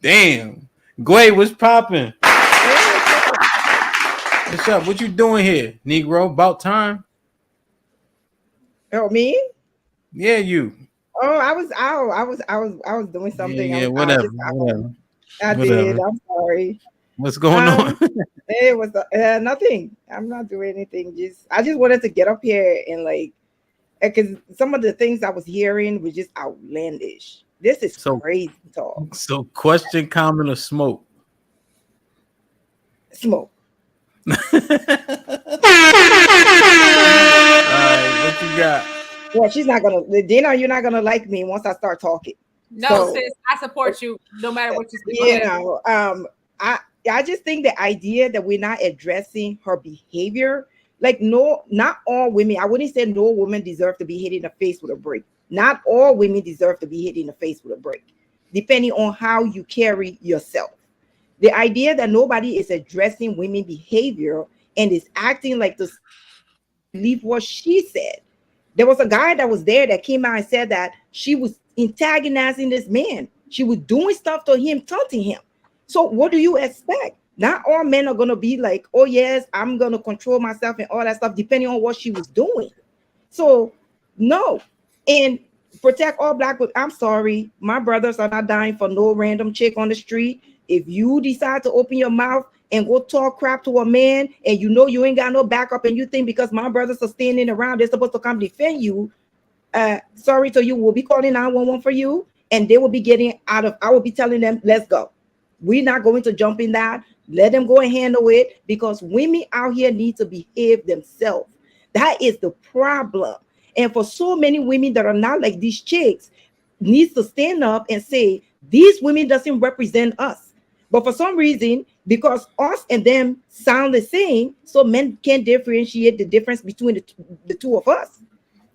Damn. GWAY, what's popping? Hey, what's up? What's up? What you doing here, Negro? About time? Oh, me? Yeah, you. Oh, I was out. I was doing Yeah, something. I yeah, was out. whatever, Just got home. whatever, I did. whatever. I'm sorry. What's going on? Um, it was nothing. I'm not doing anything. Just I just wanted to get up here and like, because some of the things I was hearing was just outlandish. This is so, crazy talk. so question, comment, or smoke? Smoke. All right, what you got? Well, she's not gonna. Dina, you're not gonna like me once I start talking. No, So sis, I support you no matter what you say. Go you ahead. know, I just think the idea that we're not addressing her behavior, like no, not all women. I wouldn't say no woman deserve to be hit in the face with a brick. Not all women deserve to be hit in the face with a brick, depending on how you carry yourself. The idea that nobody is addressing women behavior and is acting like to believe what she said. There was a guy that was there that came out and said that she was antagonizing this man. She was doing stuff to him, taunting him. So what do you expect? Not all men are gonna be like, oh yes, I'm gonna control myself and all that stuff, depending on what she was doing. So no, and protect all black women. I'm sorry, my brothers are not dying for no random chick on the street. If you decide to open your mouth and go talk crap to a man, and you know you ain't got no backup, and you think because my brothers are standing around, they're supposed to come defend you. Sorry to you, we'll be calling 911 for you, and they will be getting out of. I will be telling them, let's go. We're not going to jump in that. Let them go and handle it because women out here need to behave themselves. That is the problem. And for so many women that are not like these chicks, needs to stand up and say, these women doesn't represent us. But for some reason, because us and them sound the same, so men can't differentiate the difference between the two of us.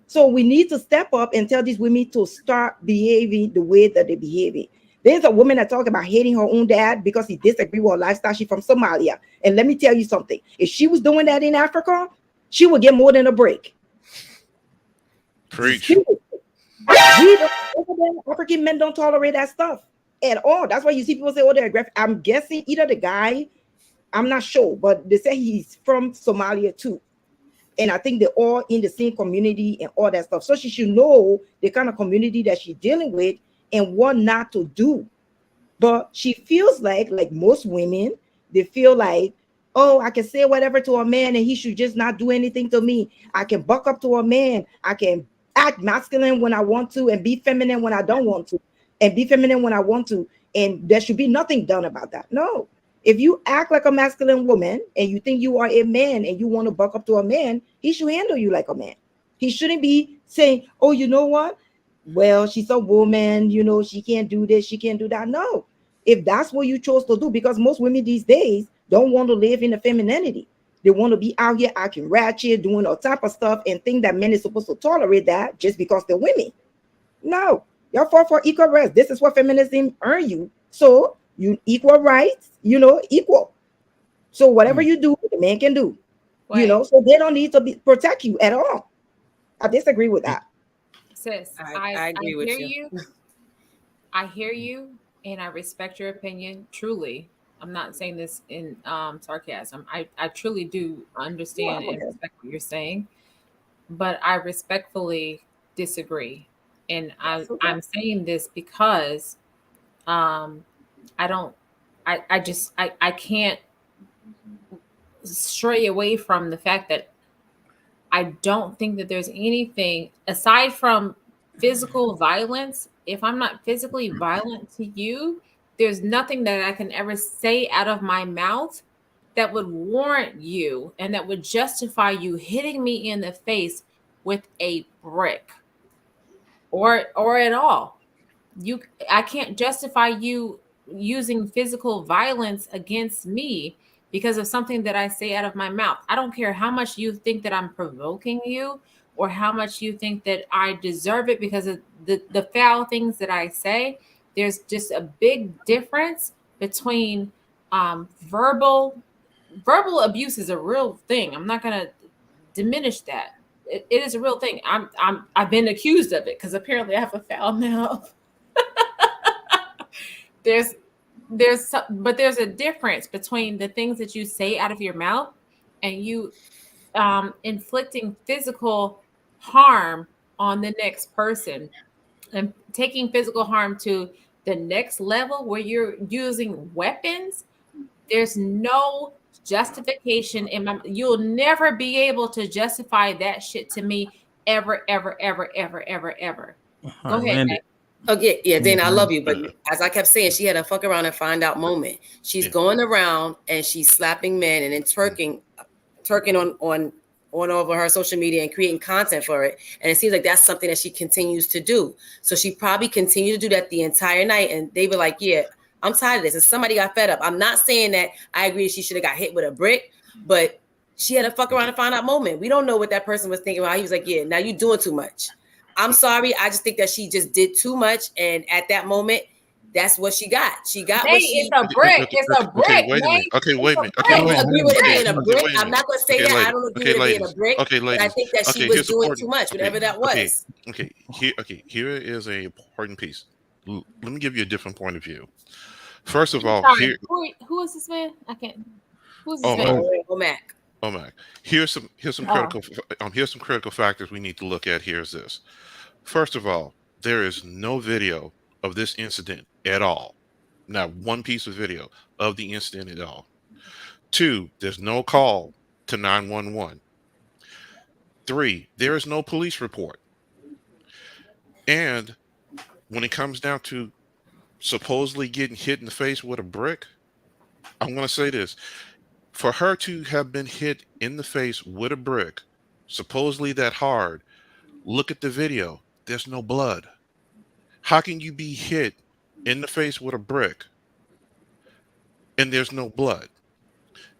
So we need to step up and tell these women to start behaving the way that they're behaving. There's a woman that talked about hating her own dad because he disagreed with her lifestyle. She's from Somalia. And let me tell you something. If she was doing that in Africa, she would get more than a break. Preach. We don't, over there, African men don't tolerate that stuff at all. That's why you see people say, oh, they're aggressive. I'm guessing either the guy, I'm not sure, but they say he's from Somalia too. And I think they're all in the same community and all that stuff. So she should know the kind of community that she's dealing with and what not to do. But she feels like most women, they feel like, oh, I can say whatever to a man and he should just not do anything to me. I can buck up to a man. I can act masculine when I want to and be feminine when I don't want to, and be feminine when I want to. And there should be nothing done about that. No. If you act like a masculine woman and you think you are a man and you want to buck up to a man, he should handle you like a man. He shouldn't be saying, oh, you know what? Well, she's a woman, she can't do this, she can't do that. No, if that's what you chose to do, because most women these days don't want to live in the femininity. They want to be out here acting ratchet, doing all type of stuff, and think that men is supposed to tolerate that just because they're women. No, y'all fought for equal rights. This is what feminism earn you. So you equal rights, equal. So whatever Hmm. you do, the man can do. Wait, So they don't need to protect you at all. I disagree with that. sis, I I agree with hear you. you. I hear you, and I respect your opinion. Truly, I'm not saying this in sarcasm. I truly do No, understand I'm and okay. respect what you're saying, but I respectfully disagree. And That's okay. I'm saying this because um, I don't. I just I can't stray away from the fact that I don't think that there's anything aside from physical violence. If I'm not physically violent to you, there's nothing that I can ever say out of my mouth that would warrant you and that would justify you hitting me in the face with a brick or at all. You I can't justify you using physical violence against me because of something that I say out of my mouth. I don't care how much you think that I'm provoking you or how much you think that I deserve it because of the foul things that I say. There's just a big difference between verbal abuse is a real thing. I'm not gonna diminish that. It is a real thing. I've been accused of it because apparently I have a foul mouth. There's but there's a difference between the things that you say out of your mouth and you inflicting physical harm on the next person and taking physical harm to the next level where you're using weapons. There's no justification in my, you'll never be able to justify that shit to me ever, ever, ever, ever, ever, ever. All Go right, ahead, land Mac. it. Okay, yeah, Dana, I love you, but Yeah. as I kept saying, she had a fuck around and find out moment. She's Yeah. going around and she's slapping men and then twerking on over her social media and creating content for it. And it seems like that's something that she continues to do. So she probably continued to do that the entire night. And they were like, yeah, I'm tired of this. And somebody got fed up. I'm not saying that I agree she should have got hit with a brick, but she had a fuck around and find out moment. We don't know what that person was thinking about. He was like, yeah, now you're doing too much. I'm sorry. I just think that she just did too much. And at that moment, that's what she got. She got Hey, what she. it's a brick. It's a brick. Okay, wait a minute. Nate. Okay, wait a minute. I Okay, don't wait. agree with it being a Okay, brick. wait a I'm not going to say Okay, that. I ladies. don't agree Okay, with it being a ladies. brick. Okay, But I ladies. think that she Okay, was here's doing important. too much, whatever that was. Okay, here is a important piece. Let me give you a different point of view. First of all, Sorry, here, who is this man? I can't. Who's Oh, this man? Mac. Mac. Here's some Oh. critical factors we need to look at. Here's this. First of all, there is no video of this incident at all. Not one piece of video of the incident at all. 2, there's no call to 911. 3, there is no police report. And when it comes down to supposedly getting hit in the face with a brick, I'm going to say this. For her to have been hit in the face with a brick, supposedly that hard, look at the video. There's no blood. How can you be hit in the face with a brick and there's no blood?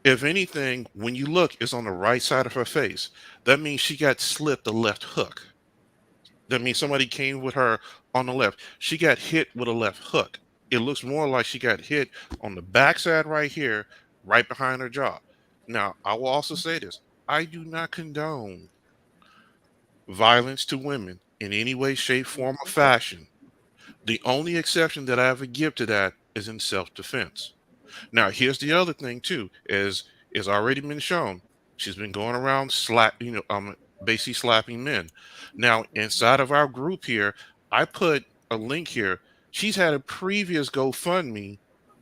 If anything, when you look, it's on the right side of her face. That means she got slipped a left hook. That means somebody came with her on the left. She got hit with a left hook. It looks more like she got hit on the backside right here, right behind her jaw. Now, I will also say this. I do not condone violence to women in any way, shape, form, or fashion. The only exception that I ever give to that is in self-defense. Now, here's the other thing too, is already been shown. She's been going around basically slapping men. Now, inside of our group here, I put a link here. She's had a previous GoFundMe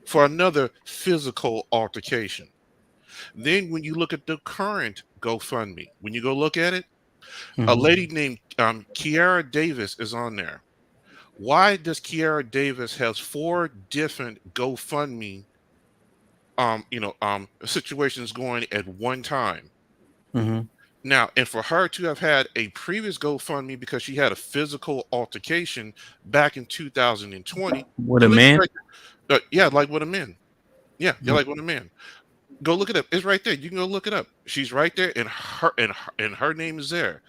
for another physical altercation. Then, when you look at the current GoFundMe, when you go look at it, a lady named Kiara Davis is on there. Why does Kiara Davis has 4 different GoFundMe situations going at one time? Now, and for her to have had a previous GoFundMe because she had a physical altercation back in 2020 with a man. Yeah, like with a man. Yeah, like with a man. Go look it up. It's right there. You can go look it up. She's right there, and her name is there.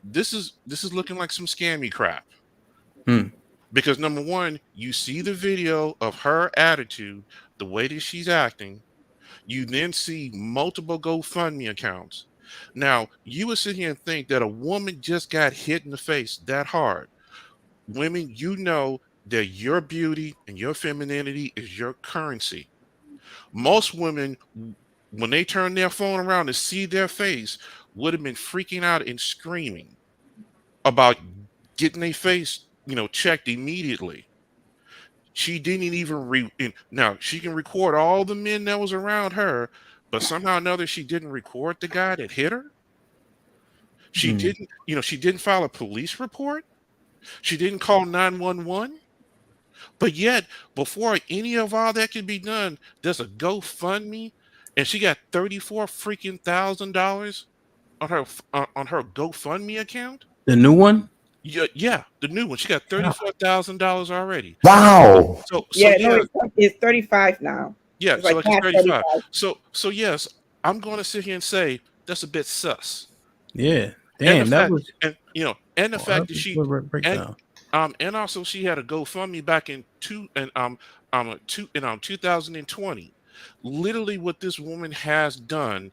This is looking like some scammy crap. Because number one, you see the video of her attitude, the way that she's acting. You then see multiple GoFundMe accounts. Now, you would sit here and think that a woman just got hit in the face that hard. Women, you know that your beauty and your femininity is your currency. Most women, when they turn their phone around to see their face, would have been freaking out and screaming about getting their face, checked immediately. She didn't even now she can record all the men that was around her, but somehow or another she didn't record the guy that hit her. She didn't file a police report. She didn't call 911. But yet, before any of all that can be done, there's a GoFundMe, and she got $34,000 on her GoFundMe account. The new one? Yeah, the new one. She got $34,000 already. Wow. So it's 35 now. Yeah, It's so like it's half 35. 35. So yes, I'm going to sit here and say that's a bit sus. Yeah. Damn, and the that fact, was. and the fact that she breakdown. and also she had a GoFundMe back in 2020. Literally, what this woman has done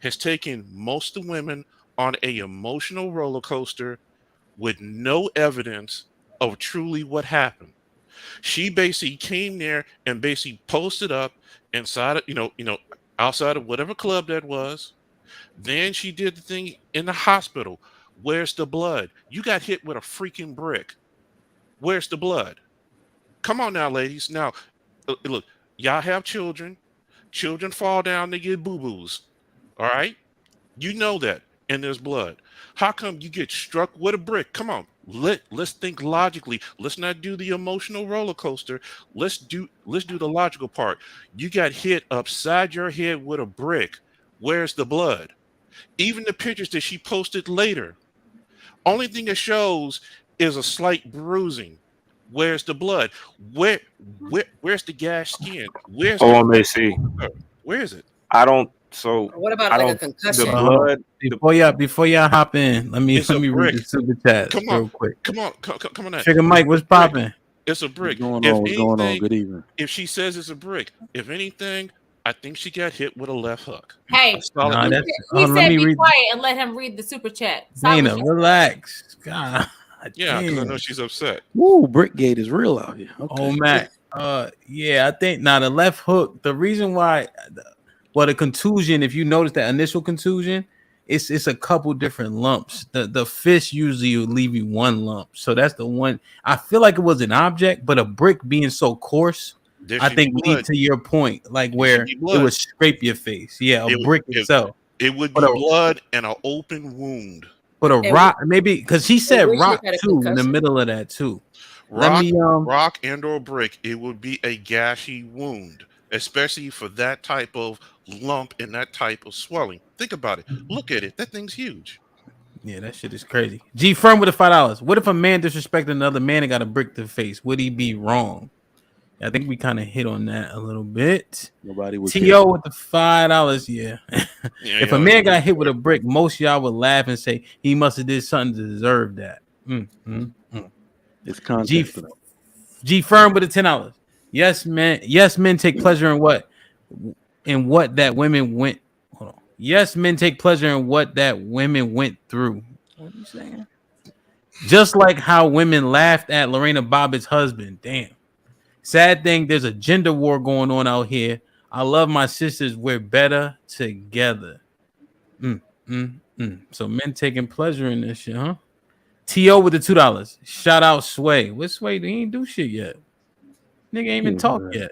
has taken most of the women on a emotional roller coaster with no evidence of truly what happened. She basically came there and basically posted up inside of, outside of whatever club that was. Then she did the thing in the hospital. Where's the blood? You got hit with a freaking brick. Where's the blood? Come on now, ladies. Now, look, y'all have children. Children fall down, they get boo-boos. All right? You know that. And there's blood. How come you get struck with a brick? Come on. Let's think logically. Let's not do the emotional roller coaster. Let's do the logical part. You got hit upside your head with a brick. Where's the blood? Even the pictures that she posted later, only thing it shows is a slight bruising. Where's the blood? Where's the gash skin? Where's Oh, Macy. where is it? I don't. So What about I like a don't. concussion? The blood. Before y'all hop in, let me It's a read brick. the super chat Come on. real quick. Come on now. Sugar Mike, what's popping? It's a brick. What's If going on? anything, Good evening. if she says it's a brick, if anything, I think she got hit with a left hook. Hey, A solid Nah, left that's- hook. he let said me be read- quiet and let him read the super chat. Dana, Silence. relax. God. Yeah, because I damn. know she's upset. Woo, Brickgate is real out here. Okay. Oh Matt. Yeah, I think now the left hook, the reason why the contusion, if you notice that initial contusion, it's a couple different lumps. The fist usually will leave you one lump. So that's the one. I feel like it was an object, but a brick being so coarse, There I should think be lead blood. to your point, like There where should be it blood. would scrape your face. Yeah, a It would- brick it- itself. It would be But a- blood and an open wound. But a And rock, maybe because he said we should rock have had a too in the concussion. middle of that too. Rock, Let me rock and or brick, it would be a gashy wound, especially for that type of lump and that type of swelling. Think about it. Look at it. That thing's huge. Yeah, that shit is crazy. G Firm with the $5. What if a man disrespected another man and got a brick to the face? Would he be wrong? I think we kind of hit on that a little bit. Nobody would T.O. with the $5. Yeah. Yeah, If a man got hit with a brick, most of y'all would laugh and say he must have did something to deserve that. It's content G for that. G Firm with the $10. Yes, man. Yes, men take pleasure in what that women went. Hold on. Yes, men take pleasure in what that women went through. What are you saying? Just like how women laughed at Lorena Bobbitt's husband. Damn. Sad thing, there's a gender war going on out here. I love my sisters. We're better together. So men taking pleasure in this shit, huh? T.O. with the $2. Shout out Sway. What Sway? He ain't do shit yet. Nigga ain't even talk yet.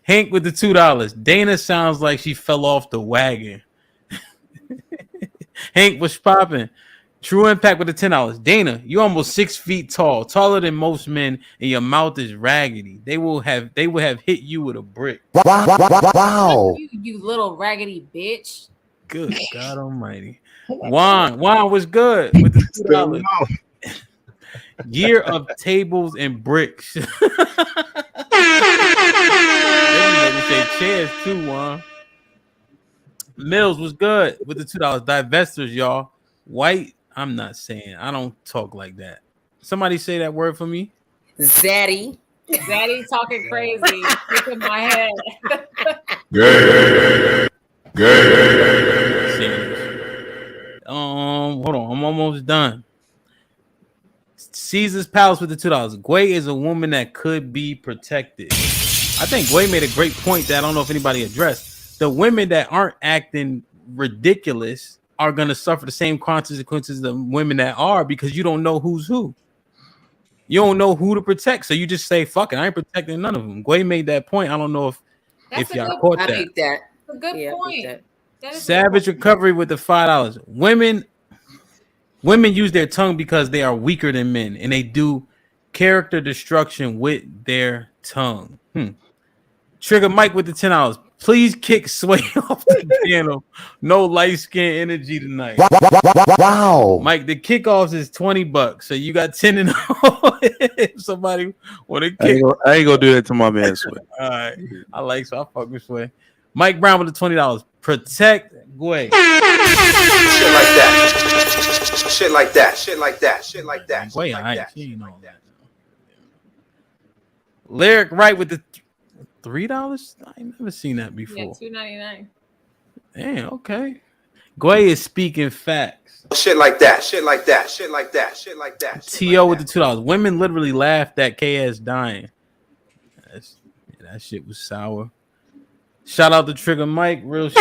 Hank with the $2. Dana sounds like she fell off the wagon. Hank was popping. True Impact with the $10. Dana, you almost 6 feet tall, taller than most men, and your mouth is raggedy. They would have hit you with a brick. Wow. You little raggedy bitch. Good God Almighty. Juan was good with the $2. Year of tables and bricks. Then you made me say chairs too, Juan. Mills was good with the $2. Divestors, y'all. White. I'm not saying. I don't talk like that. Somebody say that word for me. Zaddy. Daddy talking crazy. Look in my head. Hold on. I'm almost done. Caesar's Palace with the $2. GWAY is a woman that could be protected. I think GWAY made a great point that I don't know if anybody addressed. The women that aren't acting ridiculous are going to suffer the same consequences as the women that are, because you don't know who's who. You don't know who to protect. So you just say, fuck it, I ain't protecting none of them. GWAY made that point. I don't know if y'all caught I that. peeped that. A good Yeah, I point. peeped that. That is Savage Recovery with the $5. Women use their tongue because they are weaker than men, and they do character destruction with their tongue. Trigger Mike with the $10. Please kick Sway off the piano. No light skin energy tonight. Wow. Mike, the kickoffs is $20, so you got 10 and if somebody want to kick. I ain't gonna do that to my man Sway. All right, I fuck with Sway. Mike Brown with the $20. Protect GWAY. Shit like that. Shit like that. Shit like that. Shit like that. GWAY, Shit all like right. that. She ain't all that. Lyric right with the $3. I ain't never seen that yeah, before. $2.99. Damn, okay. GWAY is speaking facts. Shit like that. Shit like that. Shit like that. Shit like that. T.O. with the $2. Women literally laughed at KS dying. That shit was sour. Shout out to Trigger Mike, real shit.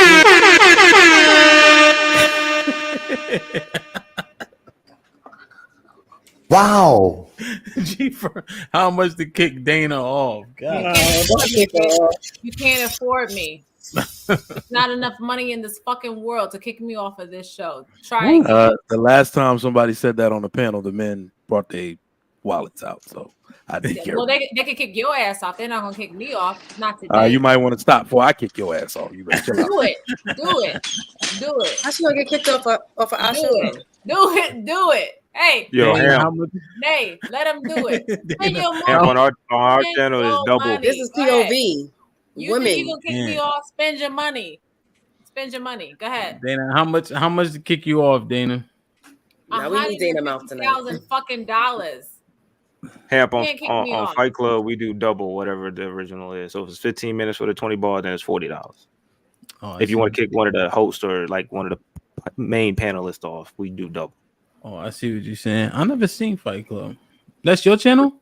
Wow. G for how much to kick Dana off? God. You can't afford me. There's not enough money in this fucking world to kick me off of this show. Try again. The last time somebody said that on the panel, the men brought their wallets out. So I didn't care. Well, they could kick your ass off. They're not gonna kick me off. Not today. You might want to stop before I kick your ass off. You better chill out. Do it. I should get kicked off of our show. Do it. Hey, Yo, Nay, let him do it. Spend your money. on our channel is double. Money. This is POV. You Women. think you gonna kick me off? Spend your money. Spend your money. Go ahead. Dana, how much to kick you off, Dana? Now we need Dana mouth tonight. $150,000. Hamp You can't kick me on off. Fight Club, we do double whatever the original is. So if it's 15 minutes for the 20 ball, then it's $40. If you want to kick one of the hosts or like one of the main panelists off, we do double. Oh, I see what you're saying. I never seen Fight Club. That's your channel?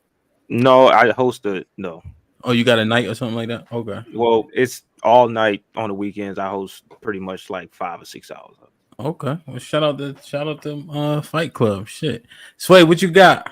No, I host it. No. Oh, you got a night or something like that? Okay. Well, it's all night on the weekends. I host pretty much like 5 or 6 hours. Okay. Well, shout out to Fight Club. Shit. Sway, what you got?